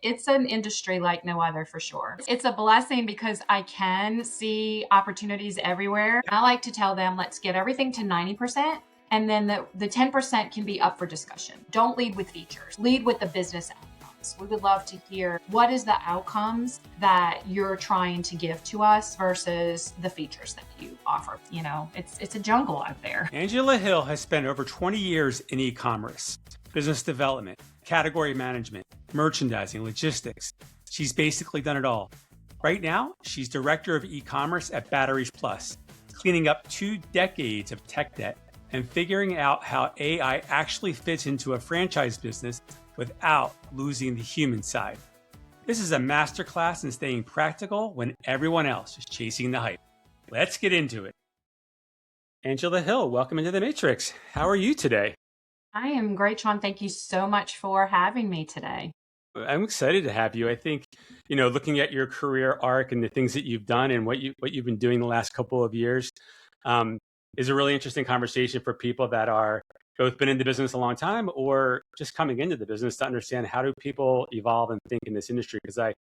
It's an industry like no other for sure. It's a blessing because I can see opportunities everywhere. I like to tell them, let's get everything to 90%. And then the 10% can be up for discussion. Don't lead with features, lead with the business outcomes. We would love to hear what is the outcomes that you're trying to give to us versus the features that you offer. You know, it's a jungle out there. Angela Hill has spent over 20 years in e-commerce, business development, category management, merchandising, logistics. She's basically done it all. Right now, she's director of e-commerce at Batteries Plus, cleaning up 2 decades of tech debt and figuring out how AI actually fits into a franchise business without losing the human side. This is a masterclass in staying practical when everyone else is chasing the hype. Let's get into it. Angela Hill, welcome into the Matrix. How are you today? I am great, Sean. Thank you so much for having me today. I'm excited to have you. I think, looking at your career arc and the things that you've done and what you've been doing the last couple of years, is a really interesting conversation for people that are both been in the business a long time or just coming into the business to understand how do people evolve and think in this industry. Because I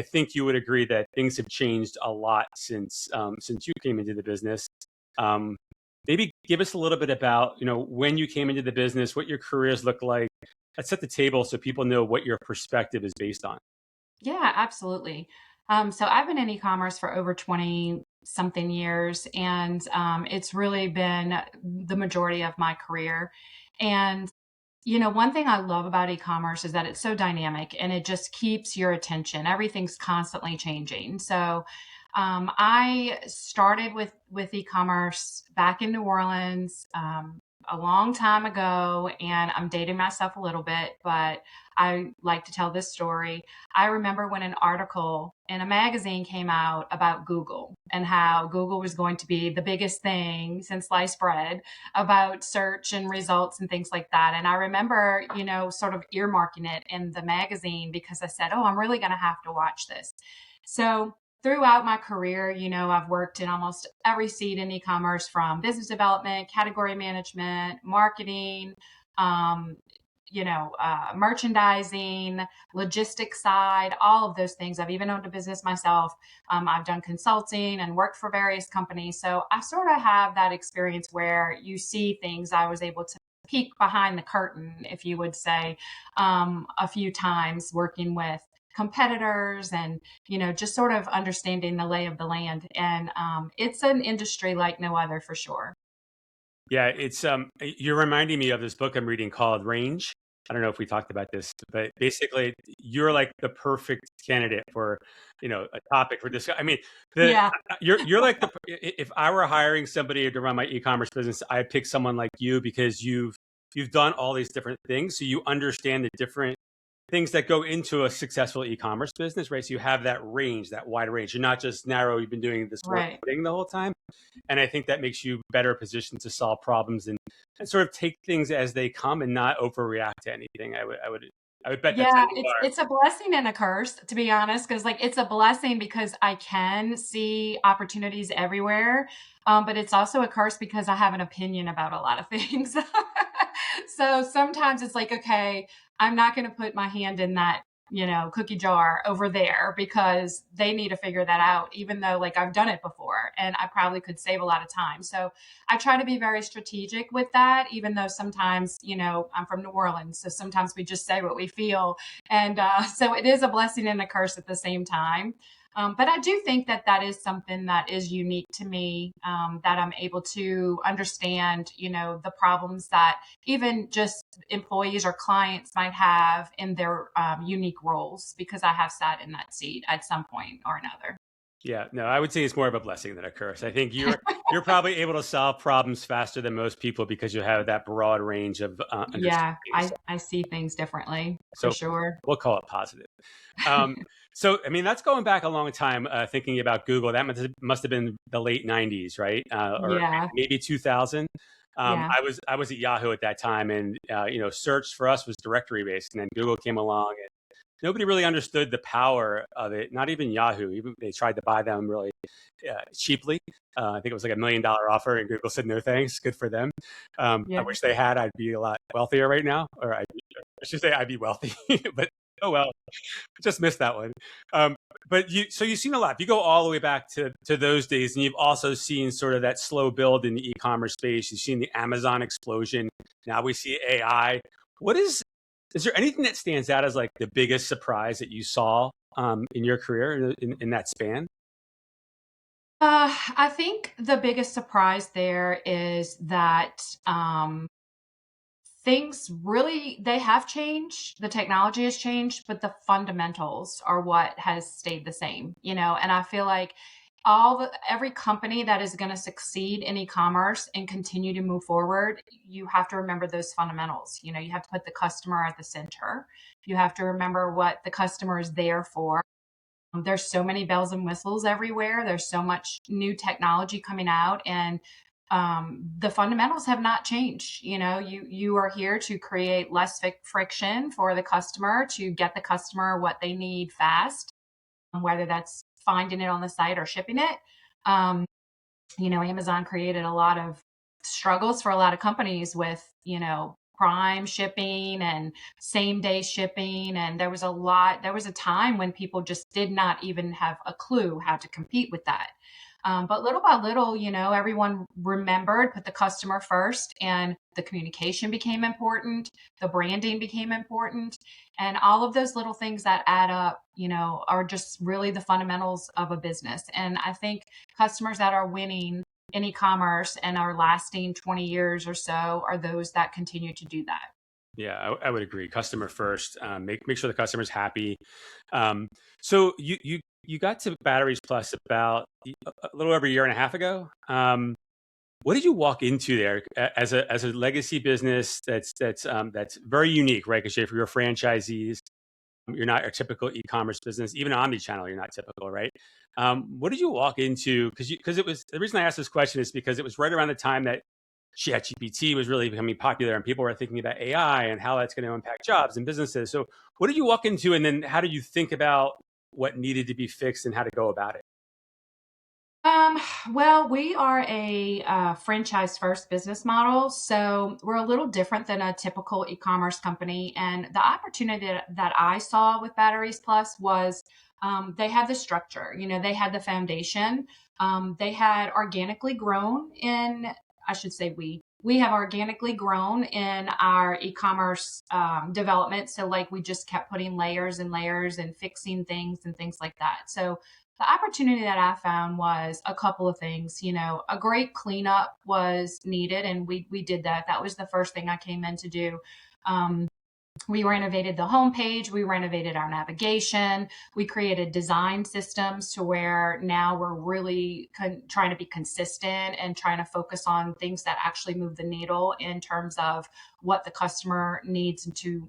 think you would agree that things have changed a lot since you came into the business. Maybe give us a little bit about, when you came into the business, what your careers look like. Let's set the table so people know what your perspective is based on. Yeah, absolutely. So I've been in e-commerce for over 20 something years, and it's really been the majority of my career. And, one thing I love about e-commerce is that it's so dynamic and it just keeps your attention. Everything's constantly changing. So I started with e-commerce back in New Orleans a long time ago, and I'm dating myself a little bit, but I like to tell this story. I remember when an article in a magazine came out about Google and how Google was going to be the biggest thing since sliced bread about search and results and things like that. And I remember, sort of earmarking it in the magazine because I said, oh, I'm really going to have to watch this. So throughout my career, I've worked in almost every seat in e-commerce, from business development, category management, marketing, merchandising, logistics side, all of those things. I've even owned a business myself. I've done consulting and worked for various companies. So I sort of have that experience where you see things. I was able to peek behind the curtain, if you would say, a few times working with competitors and, just sort of understanding the lay of the land. And it's an industry like no other for sure. Yeah, it's you're reminding me of this book I'm reading called Range. I don't know if we talked about this, but basically you're like the perfect candidate for, a topic for this. I mean, Yeah. you're like if I were hiring somebody to run my e-commerce business, I'd pick someone like you because you've done all these different things. So you understand the different things that go into a successful e-commerce business, right? So you have that range, that wide range. You're not just narrow, you've been doing this one Right. thing the whole time. And I think that makes you better positioned to solve problems and sort of take things as they come and not overreact to anything. I would bet that's Yeah, how you are. it's a blessing and a curse, to be honest, because it's a blessing because I can see opportunities everywhere, but it's also a curse because I have an opinion about a lot of things. So sometimes it's like, okay, I'm not going to put my hand in that, cookie jar over there because they need to figure that out, even though I've done it before and I probably could save a lot of time. So I try to be very strategic with that, even though sometimes, I'm from New Orleans. So sometimes we just say what we feel. And so it is a blessing and a curse at the same time. But I do think that that is something that is unique to me, that I'm able to understand, the problems that even just employees or clients might have in their unique roles, because I have sat in that seat at some point or another. Yeah, no, I would say it's more of a blessing than a curse. I think you're probably able to solve problems faster than most people because you have that broad range of Yeah, understanding. I see things differently for So sure. we'll call it positive. Um, so, I mean, that's going back a long time, thinking about Google. That must have been the late 90s, right? Or Yeah, maybe 2000. yeah. I was at Yahoo at that time, and search for us was directory based, and then Google came along, and nobody really understood the power of it. Not even Yahoo. Even they tried to buy them really cheaply. I think it was like $1 million offer, and Google said no thanks. Good for them. I Yeah. wish they had. I'd be a lot wealthier right now, or I should say I'd be wealthy. But Oh well, just missed that one. Um, but so you've seen a lot. If you go all the way back to those days, and you've also seen sort of that slow build in the e-commerce space. You've seen the Amazon explosion. Now we see AI. What is there anything that stands out as like the biggest surprise that you saw in your career in that span? I think the biggest surprise there is that things really they have changed. The technology has changed, but the fundamentals are what has stayed the same. And I feel like every company that is going to succeed in e-commerce and continue to move forward, you have to remember those fundamentals. You have to put the customer at the center. You have to remember what the customer is there for. There's so many bells and whistles everywhere. There's so much new technology coming out, and the fundamentals have not changed. You are here to create less friction for the customer, to get the customer what they need fast, whether that's finding it on the site or shipping it. Um, Amazon created a lot of struggles for a lot of companies with, prime shipping and same day shipping. And there was a time when people just did not even have a clue how to compete with that. But little by little, everyone remembered, put the customer first, and the communication became important. The branding became important. And all of those little things that add up, are just really the fundamentals of a business. And I think customers that are winning in e-commerce and are lasting 20 years or so are those that continue to do that. Yeah, I would agree. Customer first. Make sure the customer's happy. Um, so you got to Batteries Plus about a little over a year and a half ago. What did you walk into there as a legacy business that's very unique, right? Because you're franchisees, you're not a typical e-commerce business, even omni-channel, you're not typical, right? What did you walk into? Because it was the reason I asked this question is because it was right around the time that ChatGPT was really becoming popular and people were thinking about AI and how that's going to impact jobs and businesses. So, what did you walk into, and then how did you think about what needed to be fixed and how to go about it? Um, well, we are a franchise first business model, so we're a little different than a typical e-commerce company. And the opportunity that I saw with Batteries Plus was they had the structure, they had the foundation. They had organically grown in, I should say, we have organically grown in our e-commerce development. So, like, we just kept putting layers and layers and fixing things and things like that. So the opportunity that I found was a couple of things. A great cleanup was needed, and we did that. That was the first thing I came in to do. Um, we renovated the homepage, we renovated our navigation, we created design systems to where now we're really trying to be consistent and trying to focus on things that actually move the needle in terms of what the customer needs to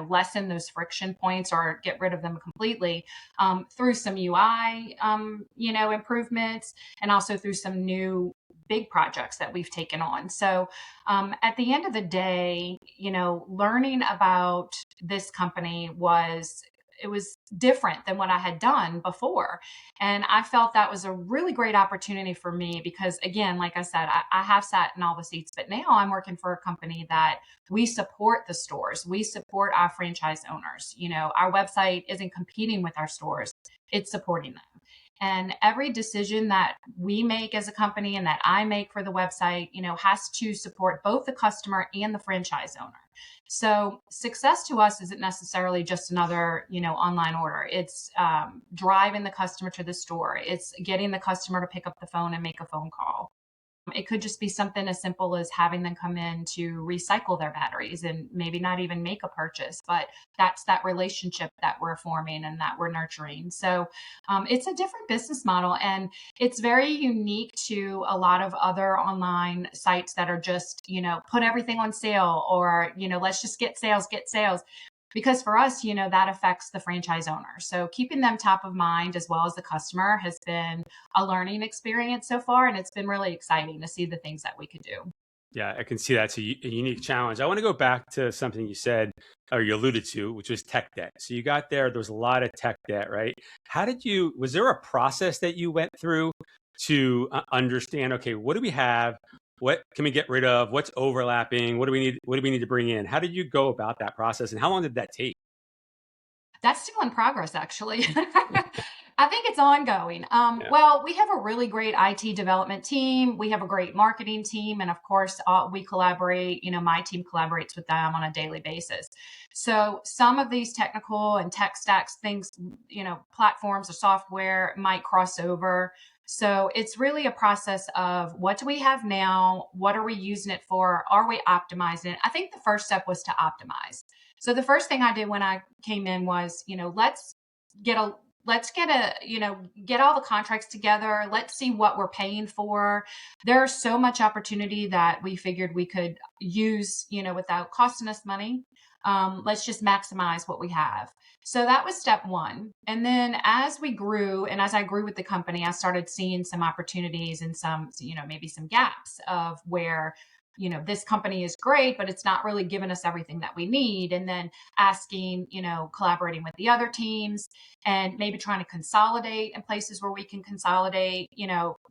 lessen those friction points or get rid of them completely, through some UI, improvements, and also through some new big projects that we've taken on. So at the end of the day, learning about this company it was different than what I had done before. And I felt that was a really great opportunity for me because, again, like I said, I have sat in all the seats, but now I'm working for a company that we support the stores, we support our franchise owners. Our website isn't competing with our stores, it's supporting them. And every decision that we make as a company and that I make for the website, has to support both the customer and the franchise owner. So success to us isn't necessarily just another, online order. It's driving the customer to the store. It's getting the customer to pick up the phone and make a phone call. It could just be something as simple as having them come in to recycle their batteries and maybe not even make a purchase, but that's that relationship that we're forming and that we're nurturing. So it's a different business model, and it's very unique to a lot of other online sites that are just, put everything on sale, or, let's just get sales. Because for us, that affects the franchise owner. So keeping them top of mind as well as the customer has been a learning experience so far. And it's been really exciting to see the things that we could do. Yeah, I can see that's a unique challenge. I want to go back to something you said or you alluded to, which was tech debt. So you got there was a lot of tech debt, right? Was there a process that you went through to understand, okay, what do we have? What can we get rid of? What's overlapping? What do we need? What do we need to bring in? How did you go about that process and how long did that take? That's still in progress, actually. I think it's ongoing. Yeah. Well, we have a really great IT development team. We have a great marketing team. And of course, we collaborate, my team collaborates with them on a daily basis. So some of these technical and tech stacks things, platforms or software might cross over. So it's really a process of what do we have now? What are we using it for? Are we optimizing it? I think the first step was to optimize. So the first thing I did when I came in was, get a get all the contracts together. Let's see what we're paying for. There's so much opportunity that we figured we could use, without costing us money. Let's just maximize what we have. So that was step one. And then as we grew and as I grew with the company, I started seeing some opportunities and some, maybe some gaps of where this company is great, but it's not really giving us everything that we need. And then asking, collaborating with the other teams and maybe trying to consolidate in places where we can consolidate.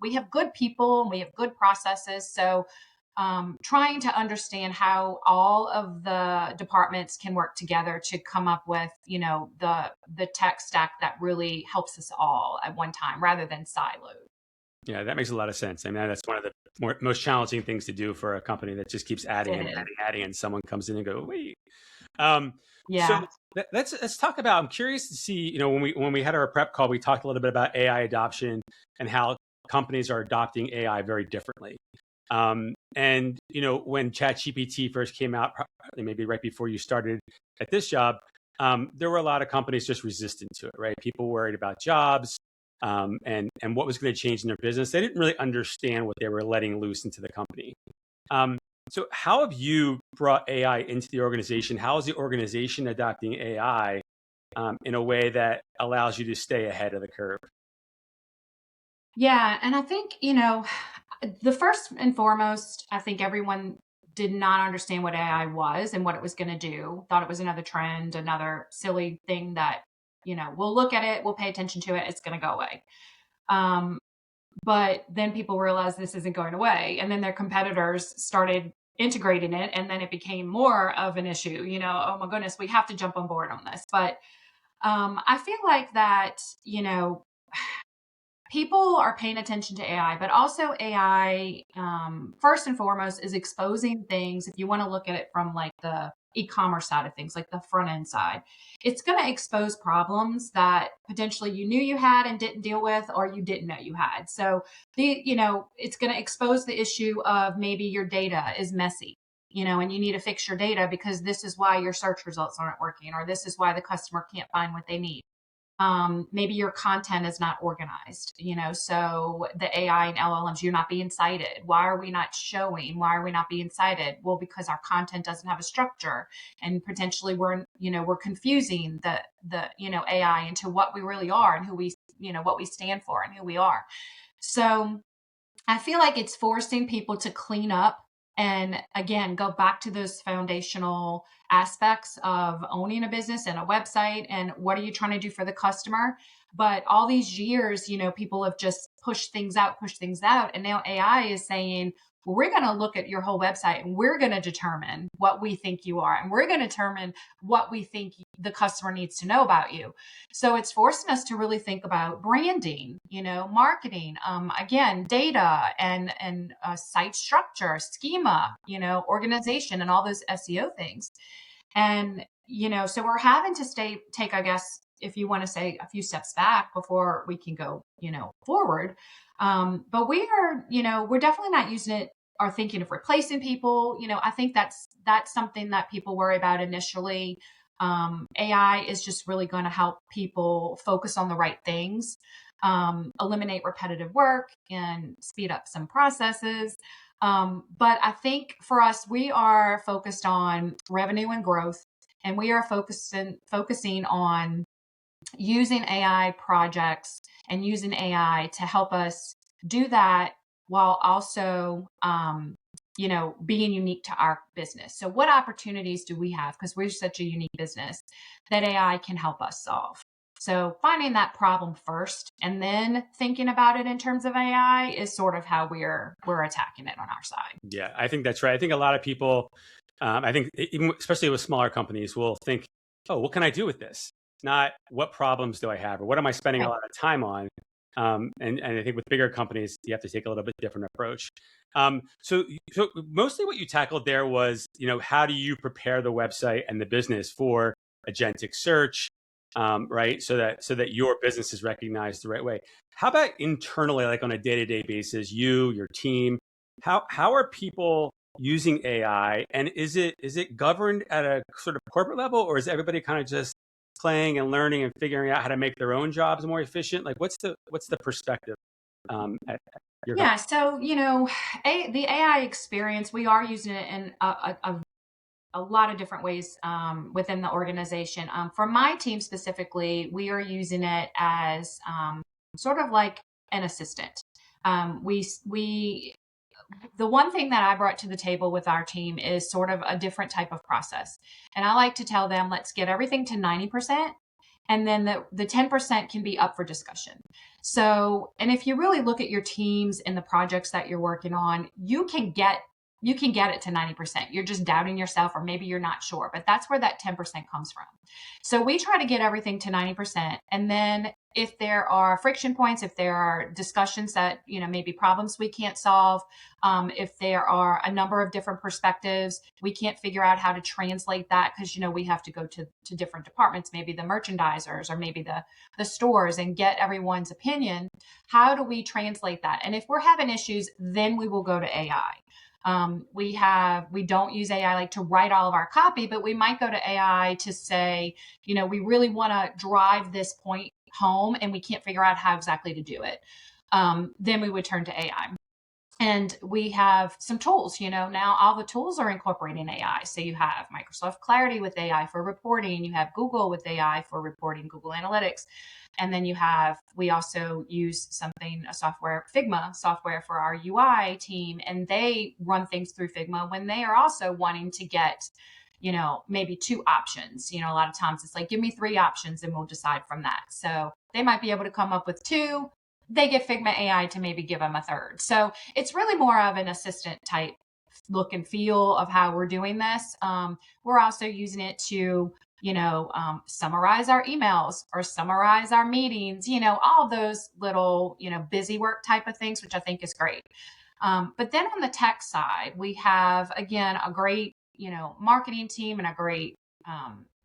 We have good people and we have good processes. So trying to understand how all of the departments can work together to come up with, the tech stack that really helps us all at one time rather than siloed. Yeah, that makes a lot of sense. I mean, that's one of the most challenging things to do for a company that just keeps adding and adding, and someone comes in and go, wait. Yeah. So let's talk about. I'm curious to see. When we had our prep call, we talked a little bit about AI adoption and how companies are adopting AI very differently. And when ChatGPT first came out, probably maybe right before you started at this job, there were a lot of companies just resistant to it, right? People worried about jobs. And what was going to change in their business. They didn't really understand what they were letting loose into the company. So how have you brought AI into the organization? How is the organization adopting AI in a way that allows you to stay ahead of the curve? Yeah. And I think, the first and foremost, I think everyone did not understand what AI was and what it was going to do. Thought it was another trend, another silly thing that, we'll look at it, we'll pay attention to it, it's going to go away. But then people realized this isn't going away. And then their competitors started integrating it. And then it became more of an issue, oh my goodness, we have to jump on board on this. But I feel like that, people are paying attention to AI, but also AI, first and foremost, is exposing things. If you want to look at it from like the e-commerce side of things, like the front end side, it's going to expose problems that potentially you knew you had and didn't deal with, or you didn't know you had. So it's going to expose the issue of maybe your data is messy. And you need to fix your data because this is why your search results aren't working, or this is why the customer can't find what they need. Maybe your content is not organized, so the AI and LLMs, you're not being cited. Why are we not showing? Why are we not being cited? Well, because our content doesn't have a structure, and potentially we're confusing the AI into what we really are and who we, what we stand for and who we are. So I feel like it's forcing people to clean up and again, go back to those foundational aspects of owning a business and a website and what are you trying to do for the customer. But all these years, people have just pushed things out. And now AI is saying, well, we're going to look at your whole website and we're going to determine what we think you are. And we're going to determine what we think the customer needs to know about you. So it's forcing us to really think about branding, marketing, again, data and site structure, schema, organization and all those SEO things. And, so we're having to take, I guess, if you want to say a few steps back before we can go, forward. But we're definitely not using it or thinking of replacing people. I think that's something that people worry about initially. AI is just really going to help people focus on the right things, eliminate repetitive work and speed up some processes. But I think for us, we are focused on revenue and growth, and we are focusing on using AI projects and using AI to help us do that while also, being unique to our business. So what opportunities do we have? Because we're such a unique business that AI can help us solve. So finding that problem first and then thinking about it in terms of AI is sort of how we're attacking it on our side. Yeah, I think that's right. I think a lot of people, I think even especially with smaller companies, will think, oh, what can I do with this? not what problems do I have or what am I spending a Right. lot of time on. And I think with bigger companies, you have to take a little bit different approach. So mostly what you tackled there was, how do you prepare the website and the business for agentic search, right? So that your business is recognized the right way. How about internally, like on a day-to-day basis, your team, how are people using AI, and is it governed at a sort of corporate level, or is everybody kind of just playing and learning and figuring out how to make their own jobs more efficient? Like, what's the perspective at your company? Yeah. So, the AI experience, we are using it in a lot of different ways within the organization. For my team specifically, we are using it as sort of like an assistant. We the one thing that I brought to the table with our team is sort of a different type of process. And I like to tell them, let's get everything to 90%. And then the 10% can be up for discussion. So, and if you really look at your teams and the projects that you're working on, you can get it to 90%. You're just doubting yourself, or maybe you're not sure, but that's where that 10% comes from. So we try to get everything to 90%. And then if there are friction points, if there are discussions that, maybe problems we can't solve, if there are a number of different perspectives, we can't figure out how to translate that because, we have to go to different departments, maybe the merchandisers or maybe the stores, and get everyone's opinion. How do we translate that? And if we're having issues, then we will go to AI. We don't use AI like to write all of our copy, but we might go to AI to say, we really want to drive this point home and we can't figure out how exactly to do it. Then we would turn to AI. And we have some tools, now all the tools are incorporating AI. So you have Microsoft Clarity with AI for reporting, you have Google with AI for reporting, Google Analytics. And then we also use a software, Figma software for our UI team. And they run things through Figma when they are also wanting to get, maybe two options. A lot of times it's like, give me three options and we'll decide from that. So they might be able to come up with two. They get Figma AI to maybe give them a third. So it's really more of an assistant type look and feel of how we're doing this. We're also using it to, summarize our emails or summarize our meetings, all those little, busy work type of things, which I think is great. But then on the tech side, we have, again, a great, marketing team and a great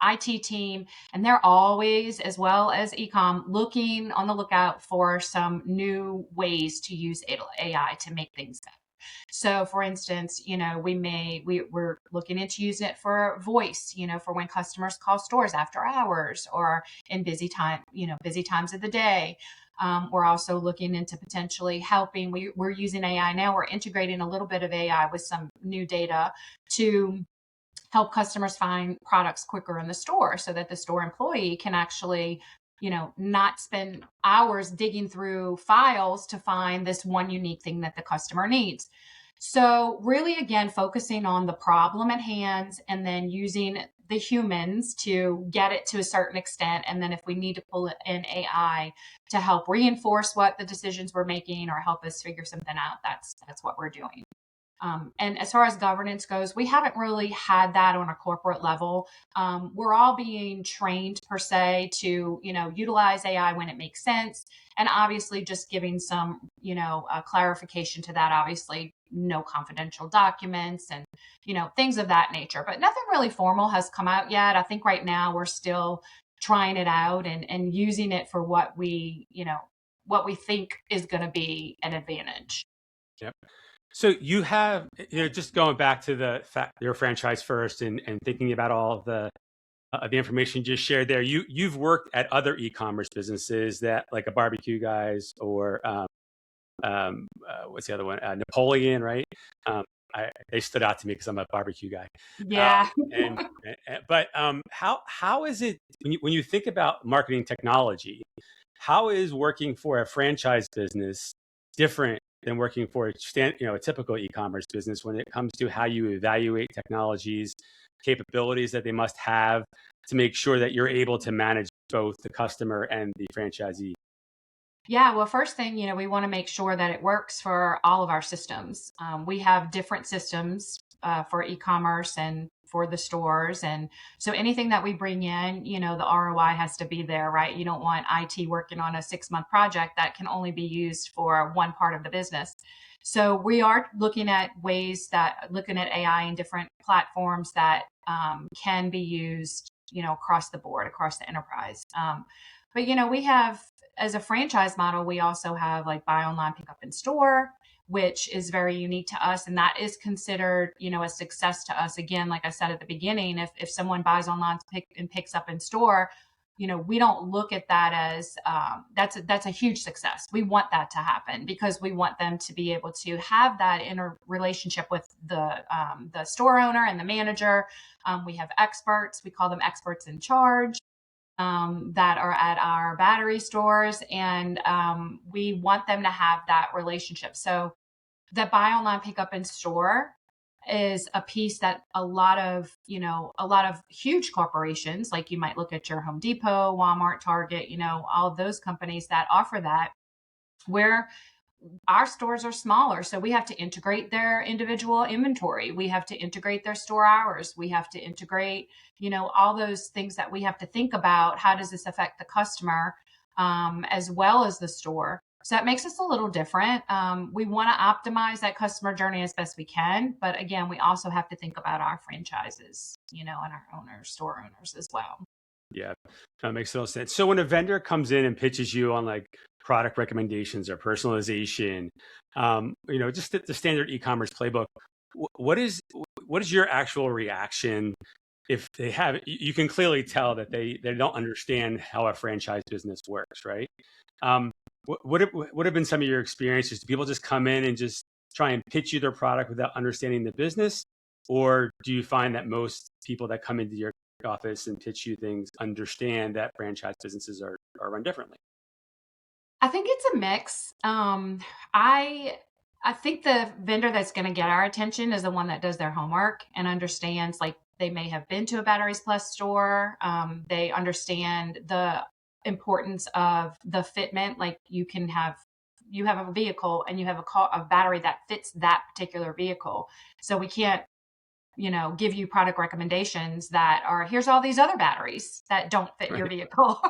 IT team, and they're always, as well as ecom, looking on the lookout for some new ways to use AI to make things better. So, for instance, we're looking into using it for voice, for when customers call stores after hours or in busy times of the day. We're also looking into potentially helping. We're using AI now. We're integrating a little bit of AI with some new data to help customers find products quicker in the store so that the store employee can actually, not spend hours digging through files to find this one unique thing that the customer needs. So really, again, focusing on the problem at hand and then using the humans to get it to a certain extent. And then if we need to pull in AI to help reinforce what the decisions we're making or help us figure something out, that's what we're doing. And as far as governance goes, we haven't really had that on a corporate level. We're all being trained per se to, utilize AI when it makes sense. And obviously just giving some, clarification to that, obviously no confidential documents and, things of that nature, but nothing really formal has come out yet. I think right now we're still trying it out and using it for what we think is going to be an advantage. Yep. So you have, just going back to the fact your franchise first and thinking about all of the information you just shared there. You've worked at other e-commerce businesses that, like a barbecue guys or what's the other one? Napoleon, right? They stood out to me because I'm a barbecue guy. Yeah. But how is it when you think about marketing technology? How is working for a franchise business different than working for a typical e-commerce business when it comes to how you evaluate technologies, capabilities that they must have to make sure that you're able to manage both the customer and the franchisee? Yeah, well, first thing, we want to make sure that it works for all of our systems. We have different systems for e-commerce and for the stores. And so anything that we bring in, the ROI has to be there, right? You don't want IT working on a 6-month project that can only be used for one part of the business. So we are looking at AI in different platforms that can be used, across the board, across the enterprise. But we have, as a franchise model, we also have like buy online, pick up in store, which is very unique to us. And that is considered, a success to us. Again, like I said at the beginning, if someone buys online and picks up in store, we don't look at that as that's a huge success. We want that to happen because we want them to be able to have that inner relationship with the store owner and the manager. We have experts. We call them experts in charge, that are at our battery stores, and we want them to have that relationship. So the buy online, pick up in store is a piece that a lot of huge corporations, like you might look at your Home Depot, Walmart, Target, all of those companies that offer that, where our stores are smaller. So we have to integrate their individual inventory. We have to integrate their store hours. We have to integrate, all those things that we have to think about. How does this affect the customer, as well as the store? So that makes us a little different. We want to optimize that customer journey as best we can. But again, we also have to think about our franchises, and our owners, store owners as well. Yeah, that makes total sense. So when a vendor comes in and pitches you on like product recommendations or personalization, just the standard e-commerce playbook, what is your actual reaction if they have? You can clearly tell that they don't understand how a franchise business works, right? What have been some of your experiences? Do people just come in and just try and pitch you their product without understanding the business? Or do you find that most people that come into your office and pitch you things understand that franchise businesses are run differently? I think it's a mix. I think the vendor that's going to get our attention is the one that does their homework and understands, like, they may have been to a Batteries Plus store. They understand the importance of the fitment. Like, you have a vehicle and you have a battery that fits that particular vehicle. So we can't, give you product recommendations that are, here's all these other batteries that don't fit your Right. vehicle.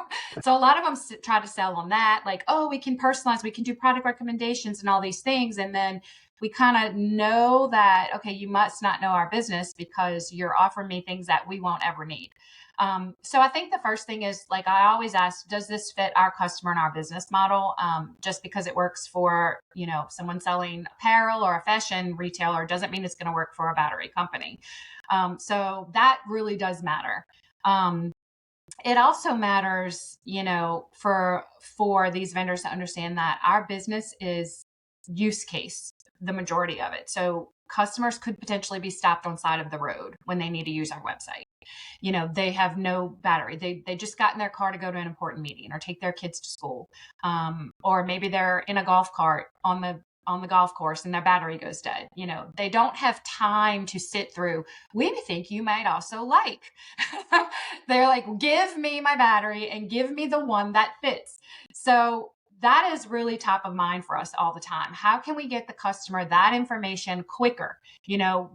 So a lot of them try to sell on that, like, oh, we can personalize, we can do product recommendations and all these things. And then we kind of know that, okay, you must not know our business because you're offering me things that we won't ever need. So I think the first thing is, like, I always ask, does this fit our customer and our business model? Just because it works for, someone selling apparel or a fashion retailer doesn't mean it's going to work for a battery company. So that really does matter. It also matters, for these vendors to understand that our business is use case, the majority of it. So customers could potentially be stopped on side of the road when they need to use our website. They have no battery. They just got in their car to go to an important meeting or take their kids to school. Or maybe they're in a golf cart on the golf course and their battery goes dead. They don't have time to sit through, we think you might also like. They're like, give me my battery and give me the one that fits. So that is really top of mind for us all the time. How can we get the customer that information quicker?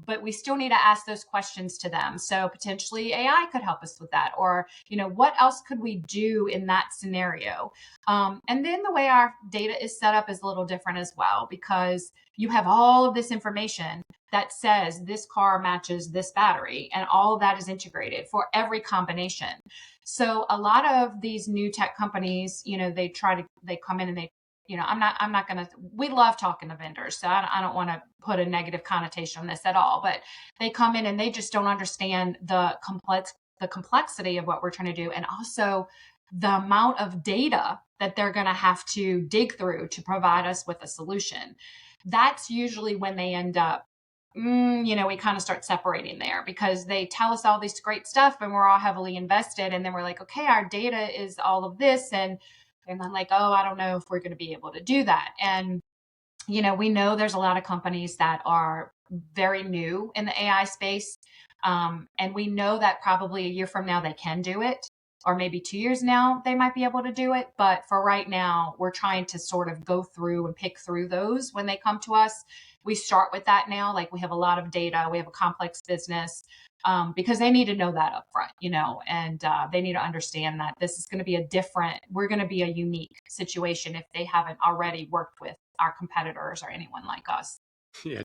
But we still need to ask those questions to them. So potentially AI could help us with that. Or, what else could we do in that scenario? And then the way our data is set up is a little different as well, because you have all of this information that says this car matches this battery, and all of that is integrated for every combination. So a lot of these new tech companies, they come in and I'm not going to, we love talking to vendors. So I don't want to put a negative connotation on this at all, but they come in and they just don't understand the complexity of what we're trying to do. And also the amount of data that they're going to have to dig through to provide us with a solution. That's usually when they end up, we kind of start separating there, because they tell us all this great stuff and we're all heavily invested. And then we're like, okay, our data is all of this. And I'm like, oh, I don't know if we're going to be able to do that. And, we know there's a lot of companies that are very new in the AI space. And we know that probably a year from now, they can do it. Or maybe 2 years now, they might be able to do it. But for right now, we're trying to sort of go through and pick through those when they come to us. We start with that now. Like, we have a lot of data. We have a complex business. because they need to know that up front, and they need to understand that this is going to be we're going to be a unique situation if they haven't already worked with our competitors or anyone like us. Yeah.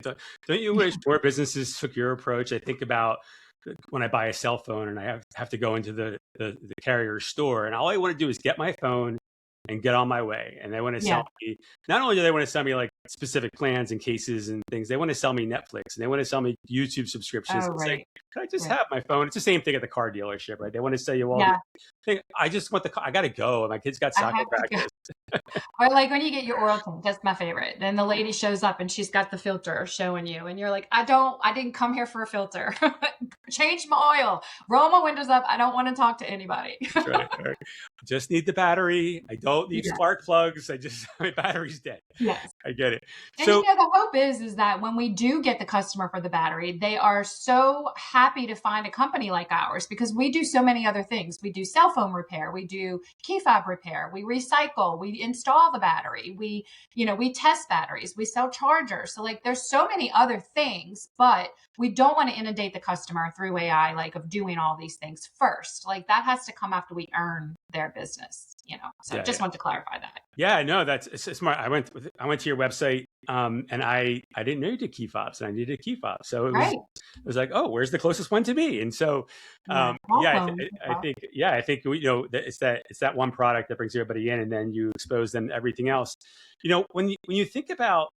Don't you wish more businesses took your approach? I think about when I buy a cell phone and I have to go into the carrier store, and all I want to do is get my phone and get on my way. And they want to Yeah. sell me, not only do they want to sell me like specific plans and cases and things, they want to sell me Netflix and they want to sell me YouTube subscriptions. Oh, It's like, right. can I just Right. have my phone? It's the same thing at the car dealership, right? They want to sell you all these Yeah. things. I just want the car. I got to go. My kid's got I soccer have to go. practice. Or like when you get your oil change, that's my favorite. Then the lady shows up and she's got the filter showing you, and you're like, I didn't come here for a filter. Change my oil, roll my windows up. I don't want to talk to anybody. That's right. Right. I just need the battery. I don't need Yeah. spark plugs. My battery's dead. Yes. I get it. And So the hope is that when we do get the customer for the battery, they are so happy to find a company like ours because we do so many other things. We do cell phone repair, we do key fob repair, we recycle, we install the battery, we test batteries, we sell chargers. So like there's so many other things, but we don't want to inundate the customer through AI like of doing all these things first. Like that has to come after we earn their business. So yeah, just yeah. want to clarify that. Yeah, no, it's smart. I went to your website, and I didn't know you did key fobs, and I needed a key fob, so Right. it was like, oh, where's the closest one to me? And so, Yeah. yeah, Welcome. I think it's that one product that brings everybody in, and then you expose them to everything else. When you think about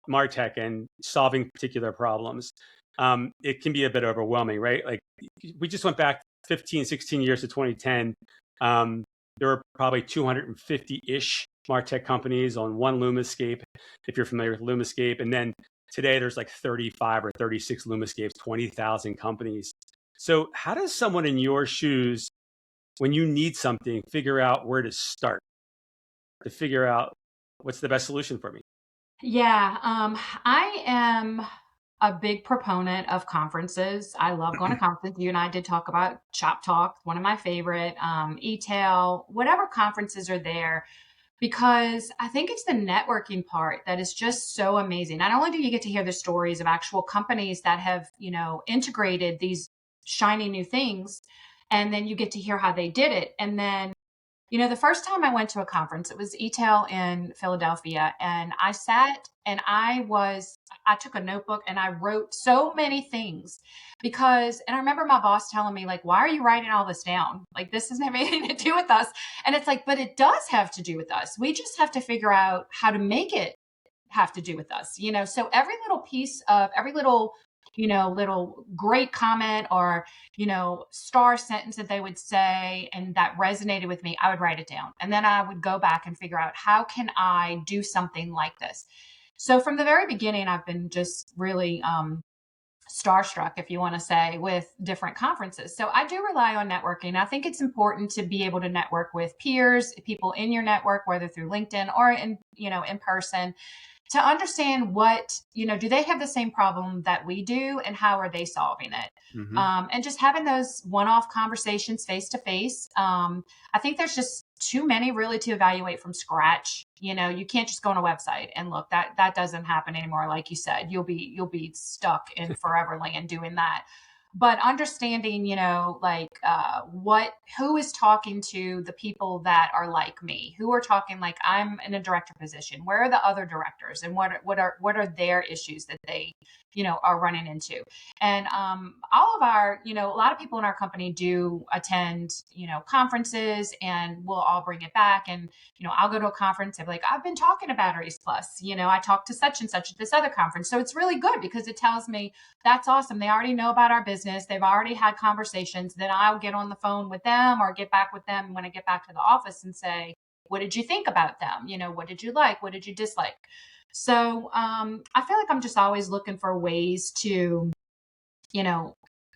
Martech and solving particular problems, it can be a bit overwhelming, right? Like we just went back 15, 16 years to 2010. There were probably 250-ish MarTech companies on one Lumascape, if you're familiar with Lumascape. And then today there's like 35 or 36 Lumascapes, 20,000 companies. So how does someone in your shoes, when you need something, figure out where to start, to figure out what's the best solution for me? Yeah, I am a big proponent of conferences. I love going to conferences. You and I did talk about Shop Talk, one of my favorite, e-tail, whatever conferences are there, because I think it's the networking part that is just so amazing. Not only do you get to hear the stories of actual companies that have, integrated these shiny new things, and then you get to hear how they did it. And then the first time I went to a conference, it was e-tail in Philadelphia, and I sat and I took a notebook and I wrote so many things and I remember my boss telling me, like, why are you writing all this down? Like, this doesn't have anything to do with us. And it's like, but it does have to do with us. We just have to figure out how to make it have to do with us. So every little great comment or star sentence that they would say and that resonated with me, I would write it down, and then I would go back and figure out how can I do something like this. So from the very beginning, I've been just really starstruck, if you want to say, with different conferences. So I do rely on networking. I think it's important to be able to network with peers, people in your network, whether through LinkedIn or in person, to understand do they have the same problem that we do and how are they solving it? Mm-hmm. And just having those one-off conversations face to face. I think there's just too many really to evaluate from scratch. You can't just go on a website and look. That doesn't happen anymore. Like you said, you'll be stuck in forever land doing that. But understanding, who is talking to the people that are like me, who are talking like I'm in a director position. Where are the other directors, and what are their issues that they, are running into? And all of our, a lot of people in our company do attend, conferences, and we'll all bring it back. And I'll go to a conference and be like, I've been talking to Batteries Plus. I talked to such and such at this other conference. So it's really good because it tells me that's awesome. They already know about our business. They've already had conversations. Then I'll get on the phone with them or get back with them when I get back to the office and say, what did you think about them? What did you like? What did you dislike? So I feel like I'm just always looking for ways to,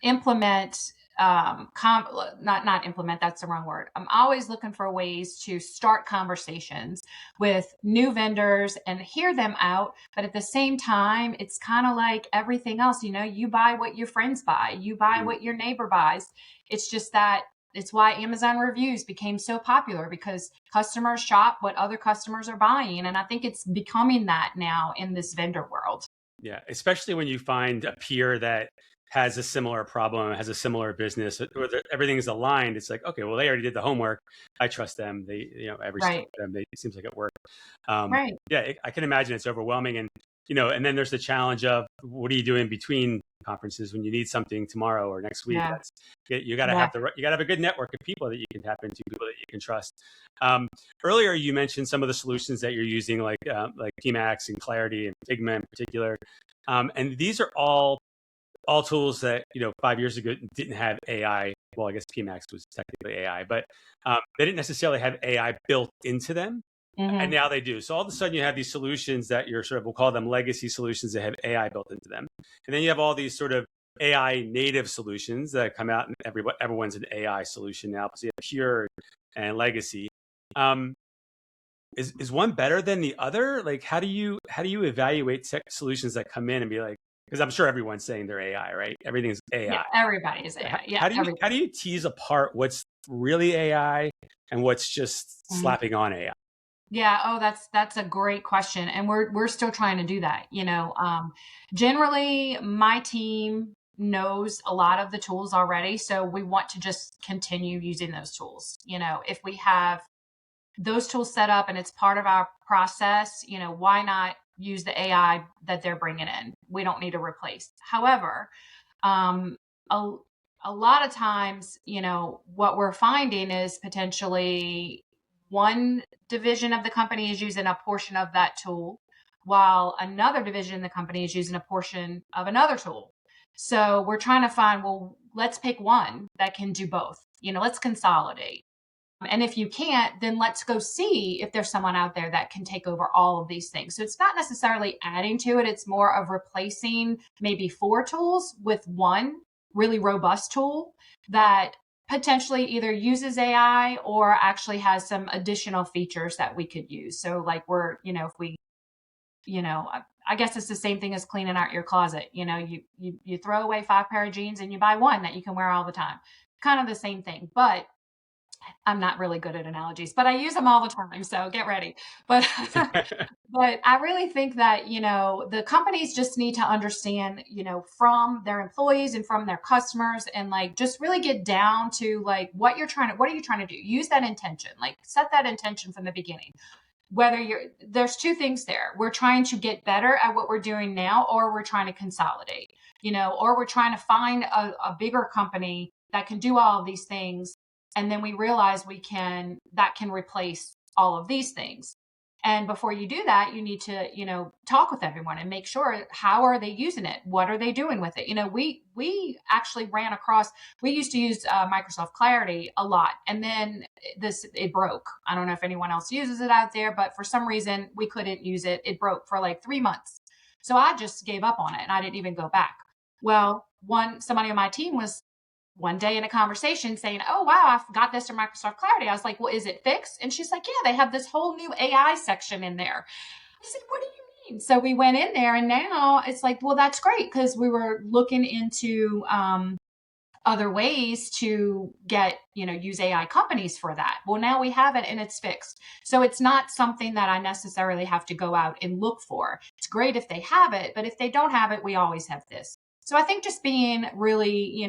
implement not implement, that's the wrong word. I'm always looking for ways to start conversations with new vendors and hear them out, but at the same time it's kind of like everything else. You buy what your friends buy, you buy what your neighbor buys. It's just that it's why Amazon reviews became so popular, because customers shop what other customers are buying, and I think it's becoming that now in this vendor world. Yeah, especially when you find a peer that has a similar problem, has a similar business, or everything's aligned. It's like, okay, well, they already did the homework. I trust them. They, every step Right. of them, it seems like it worked. Right. Yeah, I can imagine it's overwhelming. And, and then there's the challenge of what are you doing between conferences when you need something tomorrow or next week? Yeah. You got to Yeah. have a good network of people that you can tap into, people that you can trust. Earlier, you mentioned some of the solutions that you're using, like PMax and Clarity and Figma in particular. And these are all tools that 5 years ago didn't have AI. Well, I guess PMax was technically AI, but they didn't necessarily have AI built into them, and Hmm. now they do. So all of a sudden, you have these solutions that you're sort of, we'll call them legacy solutions that have AI built into them, and then you have all these sort of AI native solutions that come out, and everyone's an AI solution now. So you have pure and legacy. Um, is one better than the other? Like, how do you evaluate solutions that come in and be like, because I'm sure everyone's saying they're AI, right? Everything's Yeah. AI. Everybody is AI. Yeah. How Everybody. do you tease apart what's really AI and what's just Mhm. slapping on AI? Yeah. Oh, that's a great question, and we're still trying to do that. Generally, my team knows a lot of the tools already, so we want to just continue using those tools. If we have those tools set up and it's part of our process, why not use the AI that they're bringing in? We don't need to replace. However, um, a, a lot of times, what we're finding is potentially one division of the company is using a portion of that tool, while another division of the company is using a portion of another tool. So we're trying to find, well, let's pick one that can do both. Let's consolidate. And if you can't, then let's go see if there's someone out there that can take over all of these things. So it's not necessarily adding to it, it's more of replacing maybe four tools with one really robust tool that potentially either uses AI or actually has some additional features that we could use. So, like, if we, I guess it's the same thing as cleaning out your closet. You throw away 5 pair of jeans and you buy one that you can wear all the time. Kind of the same thing. But I'm not really good at analogies, but I use them all the time. So get ready. But but I really think that, the companies just need to understand, from their employees and from their customers, and like just really get down to like what are you trying to do? Use that intention, like set that intention from the beginning. There's two things there. We're trying to get better at what we're doing now, or we're trying to consolidate, or we're trying to find a bigger company that can do all of these things. And then we realize that can replace all of these things. And before you do that, you need to, talk with everyone and make sure, how are they using it? What are they doing with it? We actually we used to use Microsoft Clarity a lot. And then it broke. I don't know if anyone else uses it out there, but for some reason we couldn't use it. It broke for like 3 months. So I just gave up on it and I didn't even go back. Well, somebody on my team was one day in a conversation saying, "Oh, wow, I got this from Microsoft Clarity." I was like, "Well, is it fixed?" And she's like, "Yeah, they have this whole new AI section in there." I said, "What do you mean?" So we went in there and now it's like, well, that's great, because we were looking into other ways to use AI companies for that. Well, now we have it and it's fixed. So it's not something that I necessarily have to go out and look for. It's great if they have it, but if they don't have it, we always have this. So I think just being really,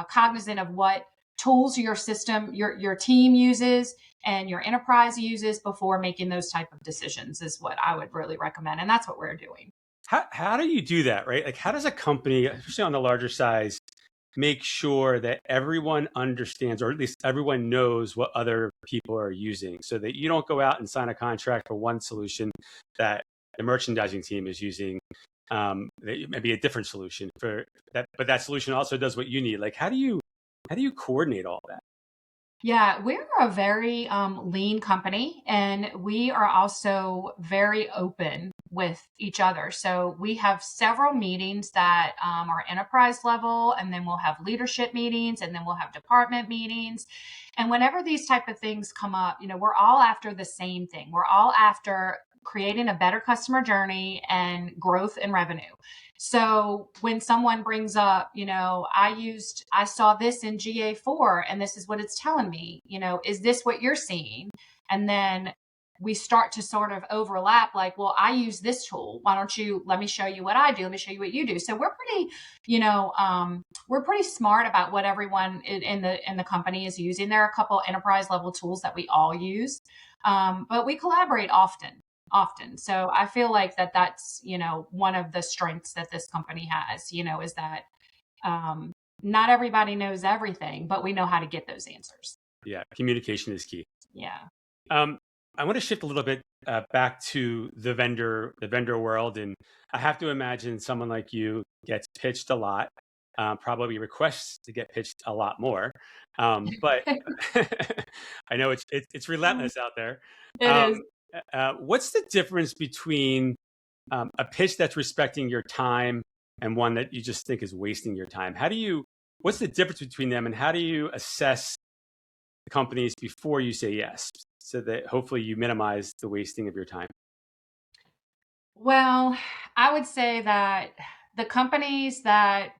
cognizant of what tools your team uses and your enterprise uses before making those type of decisions is what I would really recommend. And that's what we're doing. How do you do that, right? Like, how does a company, especially on the larger size, make sure that everyone understands, or at least everyone knows, what other people are using, so that you don't go out and sign a contract for one solution that the merchandising team is using, maybe a different solution for that, but that solution also does what you need. Like, how do you coordinate all that? Yeah, we're a very lean company, and we are also very open with each other. So we have several meetings that are enterprise level, and then we'll have leadership meetings, and then we'll have department meetings. And whenever these type of things come up, we're all after the same thing. We're all after creating a better customer journey and growth in revenue. So when someone brings up, I saw this in GA4 and this is what it's telling me, is this what you're seeing? And then we start to sort of overlap, like, well, I use this tool. Why don't you let me show you what I do? Let me show you what you do. So we're pretty, we're pretty smart about what everyone in the company is using. There are a couple enterprise level tools that we all use, but we collaborate often. So I feel like that's, one of the strengths that this company has, is that not everybody knows everything, but we know how to get those answers. Yeah, communication is key. Yeah. I want to shift a little bit back to the vendor world, and I have to imagine someone like you gets pitched a lot, probably requests to get pitched a lot more, but I know it's relentless out there. It Um, is. what's the difference between a pitch that's respecting your time and one that you just think is wasting your time? What's the difference between them, and how do you assess companies before you say yes, so that hopefully you minimize the wasting of your time? Well, I would say that the companies that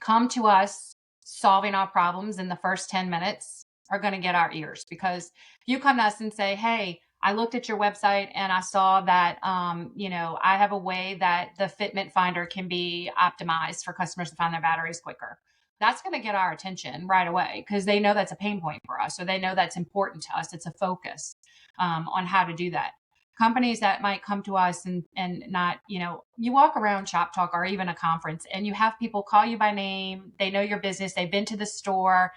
come to us solving our problems in the first 10 minutes are going to get our ears, because if you come to us and say, hey, I looked at your website and I saw that, I have a way that the fitment finder can be optimized for customers to find their batteries quicker. That's going to get our attention right away, because they know that's a pain point for us, or they know that's important to us. It's a focus on how to do that. Companies that might come to us and not, you walk around Shop Talk or even a conference and you have people call you by name. They know your business. They've been to the store.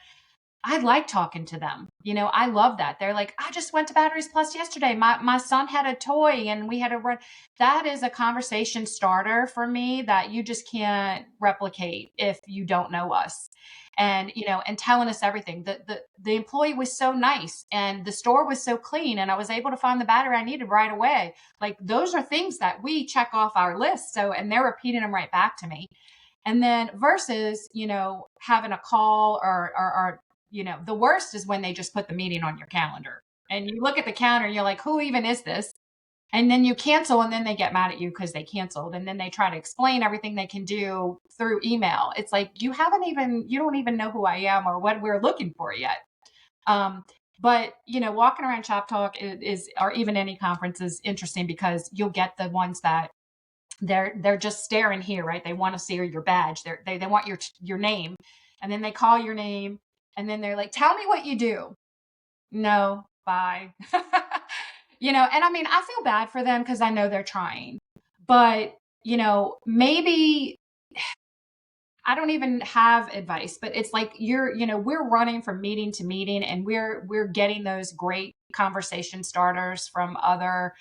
I like talking to them. I love that. They're like, I just went to Batteries Plus yesterday. My son had a toy and we had a run. That is a conversation starter for me that you just can't replicate if you don't know us. And telling us everything. The employee was so nice and the store was so clean and I was able to find the battery I needed right away. Like, those are things that we check off our list. So, and they're repeating them right back to me. And then versus, having a call or the worst is when they just put the meeting on your calendar and you look at the calendar and you're like, who even is this? And then you cancel and then they get mad at you because they canceled. And then they try to explain everything they can do through email. It's like, you don't even know who I am or what we're looking for yet. But walking around Shop Talk is, or even any conference, is interesting, because you'll get the ones that they're just staring here, right? They want to see your badge. They want your name, and then they call your name, and then they're like, "Tell me what you do." No, bye. And I mean, I feel bad for them because I know they're trying, but maybe I don't even have advice, but it's like we're running from meeting to meeting, and we're getting those great conversation starters from other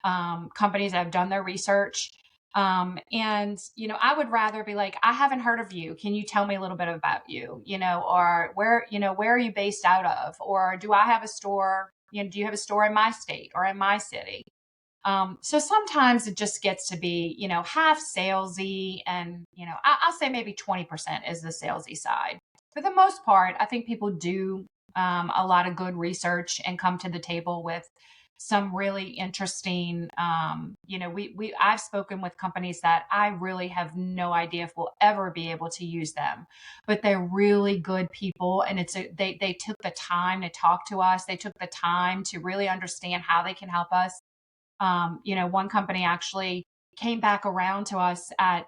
companies that have done their research. I would rather be like, I haven't heard of you. Can you tell me a little bit about you? Or where are you based out of? Or do I have a store? Do you have a store in my state or in my city? So sometimes it just gets to be, half salesy, and, I'll say maybe 20% is the salesy side. For the most part, I think people do a lot of good research and come to the table with some really interesting, I've spoken with companies that I really have no idea if we'll ever be able to use them, but they're really good people. And they took the time to talk to us. They took the time to really understand how they can help us. One company actually came back around to us at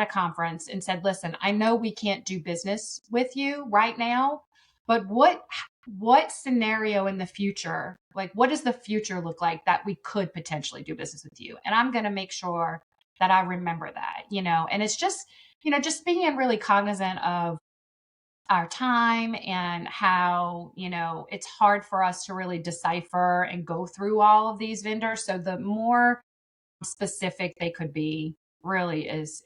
a conference and said, listen, I know we can't do business with you right now, but what scenario in the future, like, what does the future look like that we could potentially do business with you? And I'm going to make sure that I remember that, and it's just, just being really cognizant of our time and how, it's hard for us to really decipher and go through all of these vendors. So the more specific they could be really is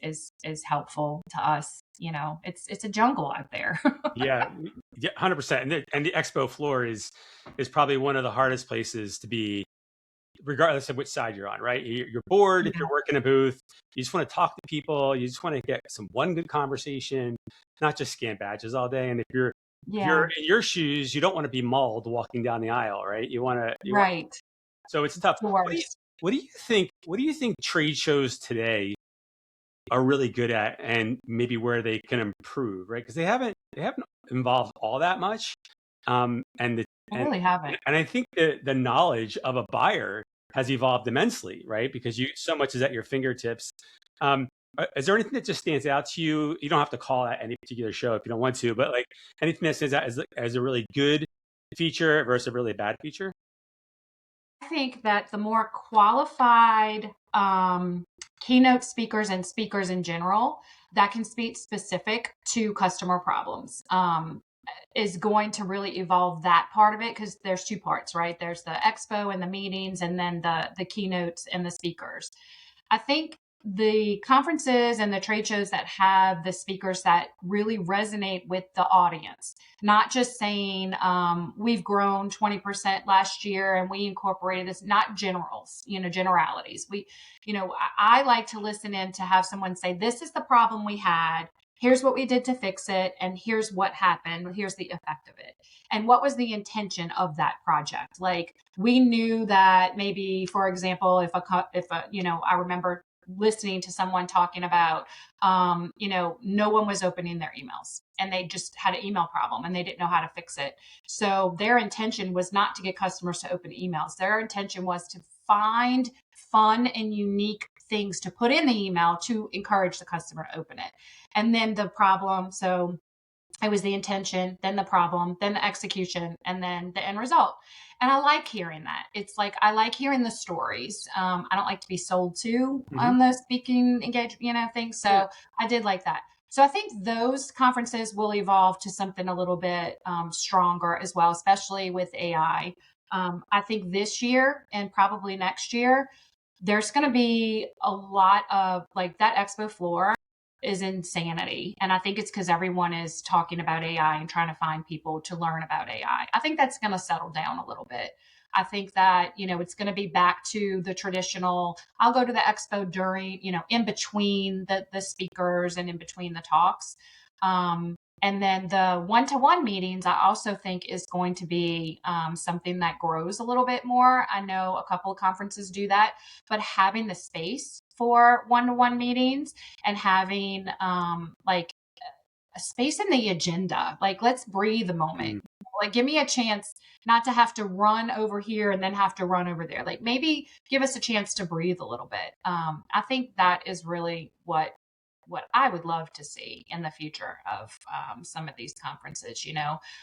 helpful to us. It's a jungle out there. Yeah, 100%. And the expo floor is probably one of the hardest places to be, regardless of which side you're on, right? You're bored if Yeah. you're working a booth. You just want to talk to people. You just want to get one good conversation, not just scan badges all day. And if you're Yeah. in your shoes, you don't want to be mauled walking down the aisle, right? You want. Right. So it's tough. The worst. What do you think? What do you think trade shows today are really good at, and maybe where they can improve, right? Because they haven't involved all that much, and I and really haven't. and I think the knowledge of a buyer has evolved immensely, right? Because you so much is at your fingertips. Um, is there anything that just stands out to you? You don't have to call out any particular show if you don't want to, but like anything that stands out as a really good feature versus a really bad feature? I think that the more qualified keynote speakers and speakers in general that can speak specific to customer problems is going to really evolve that part of it, because there's two parts, right? There's the expo and the meetings, and then the keynotes and the speakers. I think the conferences and the trade shows that have the speakers that really resonate with the audience, not just saying we've grown 20% last year and we incorporated this, not generals, generalities. I like to listen in to have someone say, this is the problem we had. Here's what we did to fix it. And here's what happened. Here's the effect of it. And what was the intention of that project? Like, we knew that maybe, for example, I remember listening to someone talking about, no one was opening their emails and they just had an email problem and they didn't know how to fix it. So their intention was not to get customers to open emails. Their intention was to find fun and unique things to put in the email to encourage the customer to open it. And then the problem. So it was the intention, then the problem, then the execution, and then the end result. And I like hearing that. It's like, I like hearing the stories. I don't like to be sold to Mm-hmm. on the speaking engagement, things. So Yeah. I did like that. So I think those conferences will evolve to something a little bit stronger as well, especially with AI. I think this year and probably next year, there's going to be a lot of, like, that expo floor is insanity. And I think it's because everyone is talking about AI and trying to find people to learn about AI. I think that's going to settle down a little bit. I think that, it's going to be back to the traditional, I'll go to the expo during, in between the speakers and in between the talks. And then the one-to-one meetings, I also think is going to be something that grows a little bit more. I know a couple of conferences do that, but having the space for one-to-one meetings and having like a space in the agenda, like, let's breathe a moment. Mm. Like, give me a chance not to have to run over here and then have to run over there. Like, maybe give us a chance to breathe a little bit. I think that is really what I would love to see in the future of some of these conferences,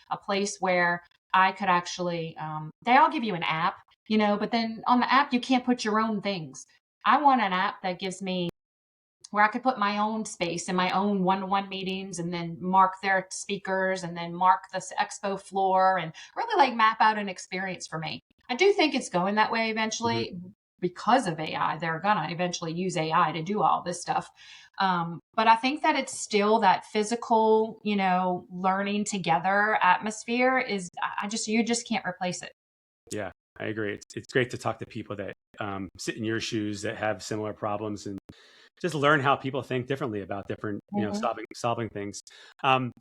a place where I could actually, they all give you an app, but then on the app, you can't put your own things. I want an app that gives me where I could put my own space and my own one-to-one meetings and then mark their speakers and then mark the expo floor and really, like, map out an experience for me. I do think it's going that way Mm-hmm. eventually because of AI. They're going to eventually use AI to do all this stuff. But I think that it's still that physical, learning together atmosphere is, you just can't replace it. Yeah, I agree. It's great to talk to people that sit in your shoes that have similar problems and just learn how people think differently about different, Mhm. solving things. Um,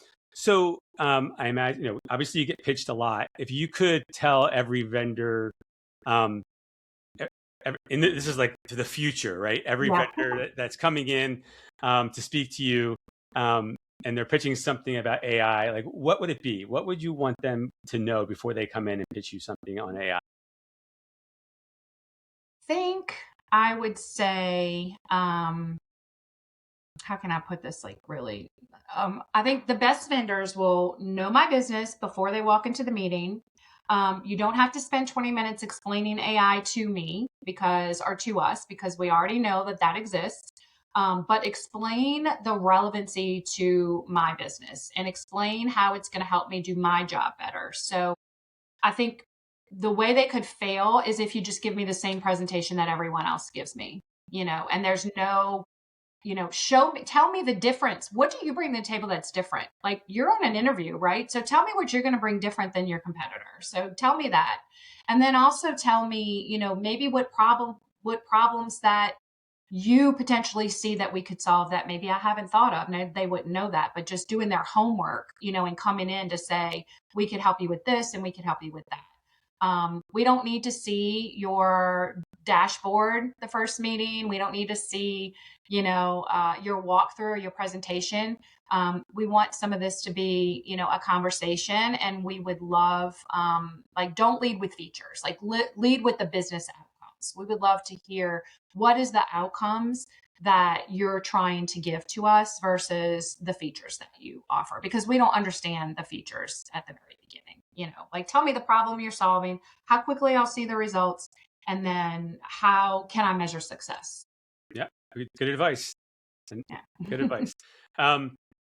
I imagine, obviously you get pitched a lot. If you could tell every vendor, um, and this is like to the future, right? Every Yeah. vendor that's coming in to speak to you, and they're pitching something about AI, like what would it be? What would you want them to know before they come in and pitch you something on AI? Think I would say, how can I put this, like, really? I think the best vendors will know my business before they walk into the meeting. You don't have to spend 20 minutes explaining AI to me or to us, because we already know that exists. But explain the relevancy to my business and explain how it's going to help me do my job better. So I think the way they could fail is if you just give me the same presentation that everyone else gives me, and there's no, tell me the difference. What do you bring to the table that's different? Like, you're on an interview, right? So tell me what you're going to bring different than your competitor. So tell me that. And then also tell me, maybe what problems that you potentially see that we could solve that maybe I haven't thought of. And they wouldn't know that, but just doing their homework, and coming in to say, we could help you with this and we could help you with that. We don't need to see your dashboard the first meeting. We don't need to see, your walkthrough or your presentation. We want some of this to be, a conversation, and we would love, don't lead with features, like lead with the business outcomes. We would love to hear what is the outcomes that you're trying to give to us versus the features that you offer, because we don't understand the features at the very beginning. Like, tell me the problem you're solving, how quickly I'll see the results, and then how can I measure success? Yeah, good advice. And Yeah. good advice.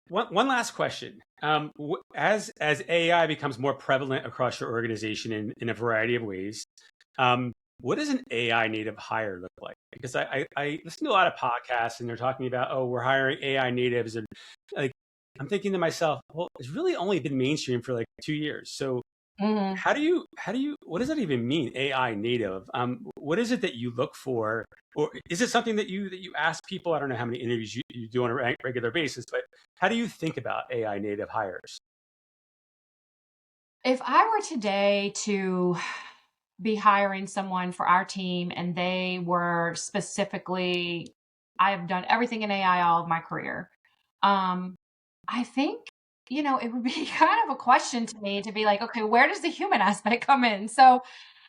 One last question. As AI becomes more prevalent across your organization in a variety of ways, what does an AI native hire look like? Because I listen to a lot of podcasts and they're talking about, oh, we're hiring AI natives, and like I'm thinking to myself, well, it's really only been mainstream for like 2 years. So Mhm. what does that even mean? AI native. What is it that you look for? Or is it something that you ask people? I don't know how many interviews you do on a regular basis, but how do you think about AI native hires? If I were today to be hiring someone for our team and they were specifically, I have done everything in AI all of my career. Um, I think, it would be kind of a question to me to be like, okay, where does the human aspect come in? So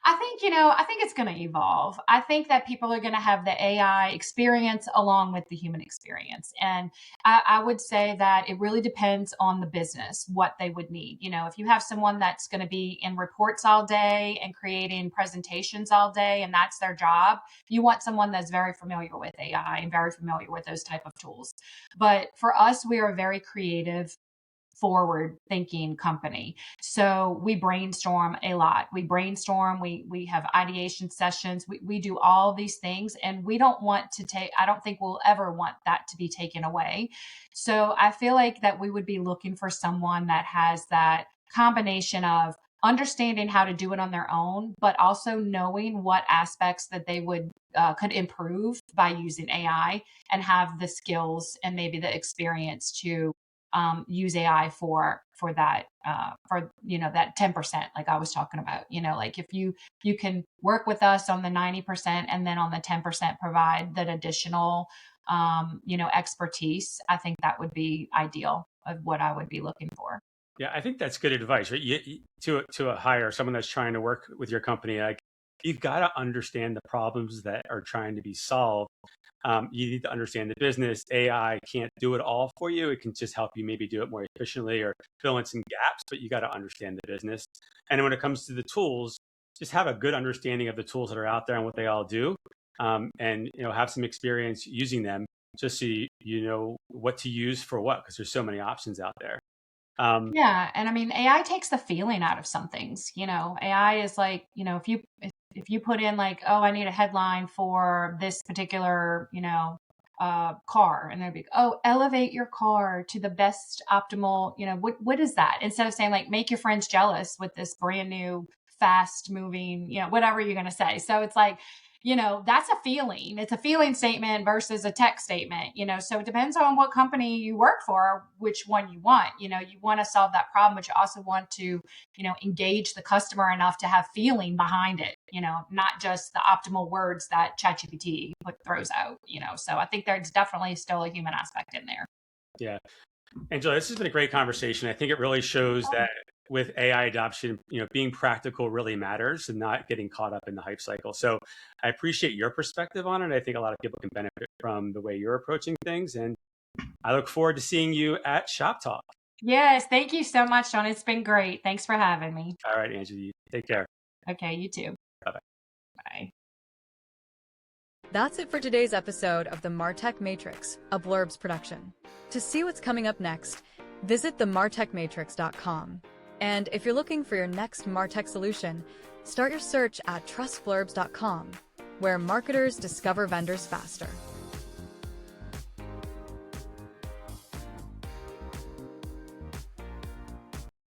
I think, I think it's going to evolve. I think that people are going to have the AI experience along with the human experience. And I would say that it really depends on the business, what they would need. If you have someone that's going to be in reports all day and creating presentations all day, and that's their job, you want someone that's very familiar with AI and very familiar with those type of tools. But for us, we are a very creative, forward thinking company. So we brainstorm a lot. We have ideation sessions. We do all these things, and we don't want to I don't think we'll ever want that to be taken away. So I feel like that we would be looking for someone that has that combination of understanding how to do it on their own, but also knowing what aspects that they could improve by using AI, and have the skills and maybe the experience to use AI for that that 10%, like I was talking about. Like, if you can work with us on the 90%, and then on the 10% provide that additional expertise, I think that would be ideal of what I would be looking for. Yeah, I think that's good advice, right? To a hire, someone that's trying to work with your company, like you've got to understand the problems that are trying to be solved. You need to understand the business. AI can't do it all for you. It can just help you maybe do it more efficiently or fill in some gaps, but you got to understand the business. And when it comes to the tools, just have a good understanding of the tools that are out there and what they all do, and have some experience using them, just so you know what to use for what, because there's so many options out there. Um, Yeah, and I mean, AI takes the feeling out of some things. AI is like, if you put in like, oh, I need a headline for this particular, car, and they'd be, oh, elevate your car to the best optimal, what is that? Instead of saying like, make your friends jealous with this brand new, fast moving, whatever you're going to say. So it's like, that's a feeling. It's a feeling statement versus a text statement, so it depends on what company you work for, which one you want. You want to solve that problem, but you also want to, engage the customer enough to have feeling behind it, not just the optimal words that ChatGPT throws out, so I think there's definitely still a human aspect in there. yeah. Angela, this has been a great conversation. I think it really shows that with AI adoption, being practical really matters and not getting caught up in the hype cycle. So I appreciate your perspective on it. I think a lot of people can benefit from the way you're approaching things. And I look forward to seeing you at Shop Talk. Yes, thank you so much, John. It's been great. Thanks for having me. All right, Angela, you take care. Okay, you too. Bye-bye. Bye. That's it for today's episode of the MarTech Matrix, a Blurbs production. To see what's coming up next, visit themartechmatrix.com. And if you're looking for your next MarTech solution, start your search at trustblurbs.com, where marketers discover vendors faster.